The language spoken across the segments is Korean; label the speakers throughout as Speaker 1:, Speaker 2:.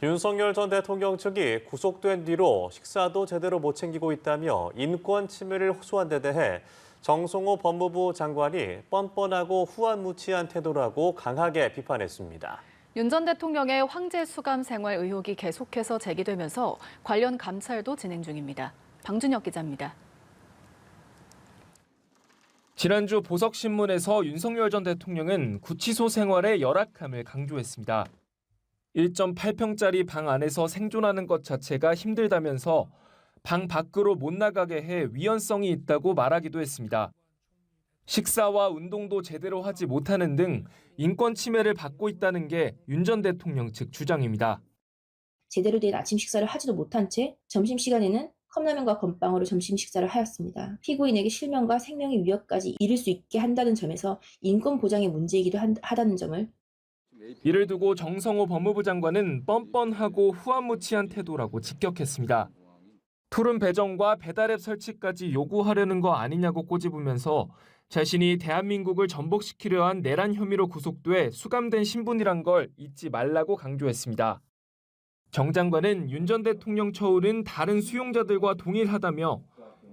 Speaker 1: 윤석열 전 대통령 측이 구속된 뒤로 식사도 제대로 못 챙기고 있다며 인권 침해를 호소한 데 대해 정성호 법무부 장관이 뻔뻔하고 후안무치한 태도라고 강하게 비판했습니다.
Speaker 2: 윤 전 대통령의 황제 수감 생활 의혹이 계속해서 제기되면서 관련 감찰도 진행 중입니다. 방준혁 기자입니다.
Speaker 3: 지난주 보석신문에서 윤석열 전 대통령은 구치소 생활의 열악함을 강조했습니다. 1.8평짜리 방 안에서 생존하는 것 자체가 힘들다면서 방 밖으로 못 나가게 해 위헌성이 있다고 말하기도 했습니다. 식사와 운동도 제대로 하지 못하는 등 인권 침해를 받고 있다는 게 윤 전 대통령 측 주장입니다.
Speaker 4: 제대로 된 아침 식사를 하지도 못한 채 점심시간에는 컵라면과 건빵으로 점심 식사를 하였습니다. 피고인에게 실명과 생명의 위협까지 이를 수 있게 한다는 점에서 인권 보장의 문제이기도 하다는 점을
Speaker 3: 이를 두고 정성호 법무부 장관은 뻔뻔하고 후안무치한 태도라고 직격했습니다. 토른 배정과 배달앱 설치까지 요구하려는 거 아니냐고 꼬집으면서 자신이 대한민국을 전복시키려 한 내란 혐의로 구속돼 수감된 신분이란 걸 잊지 말라고 강조했습니다. 정 장관은 윤 전 대통령 처우는 다른 수용자들과 동일하다며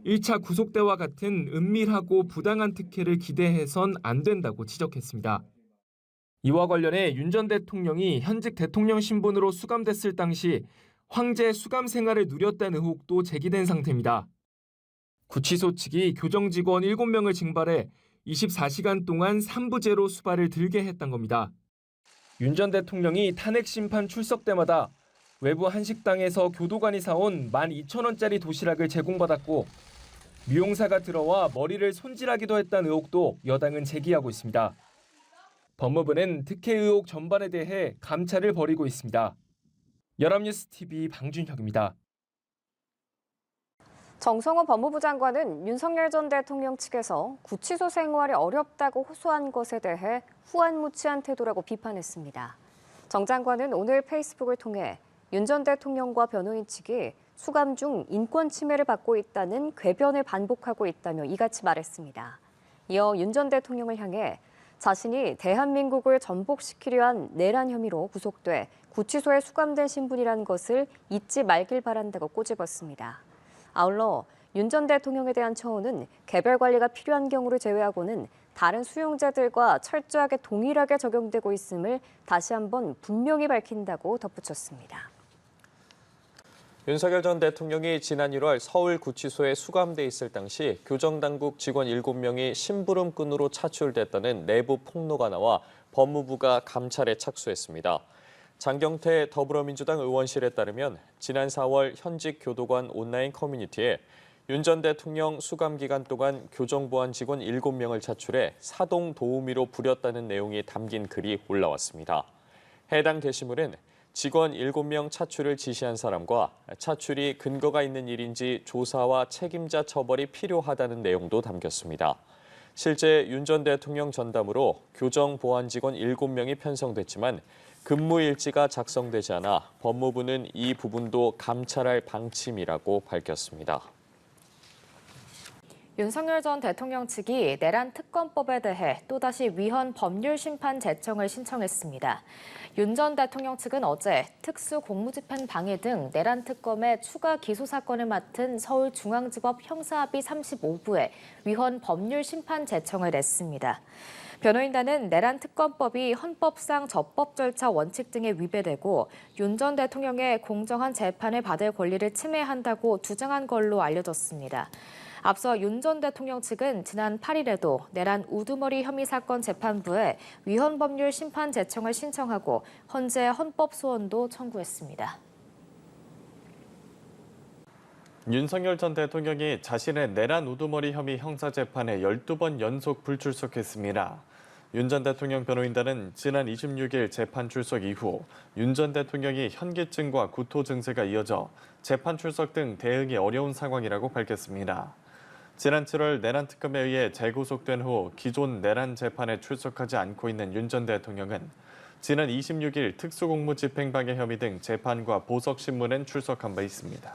Speaker 3: 1차 구속 때와 같은 은밀하고 부당한 특혜를 기대해선 안 된다고 지적했습니다. 이와 관련해 윤 전 대통령이 현직 대통령 신분으로 수감됐을 당시 황제 수감 생활을 누렸다는 의혹도 제기된 상태입니다. 구치소 측이 교정 직원 7명을 징발해 24시간 동안 3부제로 수발을 들게 했던 겁니다. 윤 전 대통령이 탄핵 심판 출석 때마다 외부 한식당에서 교도관이 사온 12,000원짜리 도시락을 제공받았고 미용사가 들어와 머리를 손질하기도 했다는 의혹도 여당은 제기하고 있습니다. 법무부는 특혜 의혹 전반에 대해 감찰을 벌이고 있습니다. 연합뉴스TV 방준혁입니다.
Speaker 5: 정성호 법무부 장관은 윤석열 전 대통령 측에서 구치소 생활이 어렵다고 호소한 것에 대해 후안무치한 태도라고 비판했습니다. 정 장관은 오늘 페이스북을 통해 윤 전 대통령과 변호인 측이 수감 중 인권 침해를 받고 있다는 궤변을 반복하고 있다며 이같이 말했습니다. 이어 윤 전 대통령을 향해 자신이 대한민국을 전복시키려 한 내란 혐의로 구속돼 구치소에 수감된 신분이라는 것을 잊지 말길 바란다고 꼬집었습니다. 아울러 윤 전 대통령에 대한 처우는 개별 관리가 필요한 경우를 제외하고는 다른 수용자들과 철저하게 동일하게 적용되고 있음을 다시 한번 분명히 밝힌다고 덧붙였습니다.
Speaker 1: 윤석열 전 대통령이 지난 1월 서울 구치소에 수감돼 있을 당시 교정당국 직원 7명이 심부름꾼으로 차출됐다는 내부 폭로가 나와 법무부가 감찰에 착수했습니다. 장경태 더불어민주당 의원실에 따르면 지난 4월 현직 교도관 온라인 커뮤니티에 윤 전 대통령 수감 기간 동안 교정보안 직원 7명을 차출해 사동 도우미로 부렸다는 내용이 담긴 글이 올라왔습니다. 해당 게시물은 직원 7명 차출을 지시한 사람과 차출이 근거가 있는 일인지 조사와 책임자 처벌이 필요하다는 내용도 담겼습니다. 실제 윤 전 대통령 전담으로 교정 보안 직원 7명이 편성됐지만 근무 일지가 작성되지 않아 법무부는 이 부분도 감찰할 방침이라고 밝혔습니다.
Speaker 5: 윤석열 전 대통령 측이 내란 특검법에 대해 또다시 위헌 법률 심판 제청을 신청했습니다. 윤 전 대통령 측은 어제 특수공무집행 방해 등 내란 특검의 추가 기소 사건을 맡은 서울중앙지법 형사합의 35부에 위헌 법률 심판 제청을 냈습니다. 변호인단은 내란 특검법이 헌법상 적법 절차 원칙 등에 위배되고 윤 전 대통령의 공정한 재판을 받을 권리를 침해한다고 주장한 걸로 알려졌습니다. 앞서 윤 전 대통령 측은 지난 8일에도 내란 우두머리 혐의 사건 재판부에 위헌 법률 심판 제청을 신청하고 헌재 헌법 소원도 청구했습니다.
Speaker 6: 윤석열 전 대통령이 자신의 내란 우두머리 혐의 형사재판에 12번 연속 불출석했습니다. 윤 전 대통령 변호인단은 지난 26일 재판 출석 이후 윤 전 대통령이 현기증과 구토 증세가 이어져 재판 출석 등 대응이 어려운 상황이라고 밝혔습니다. 지난 7월 내란 특검에 의해 재구속된 후 기존 내란 재판에 출석하지 않고 있는 윤 전 대통령은 지난 26일 특수공무집행방해 혐의 등 재판과 보석신문엔 출석한 바 있습니다.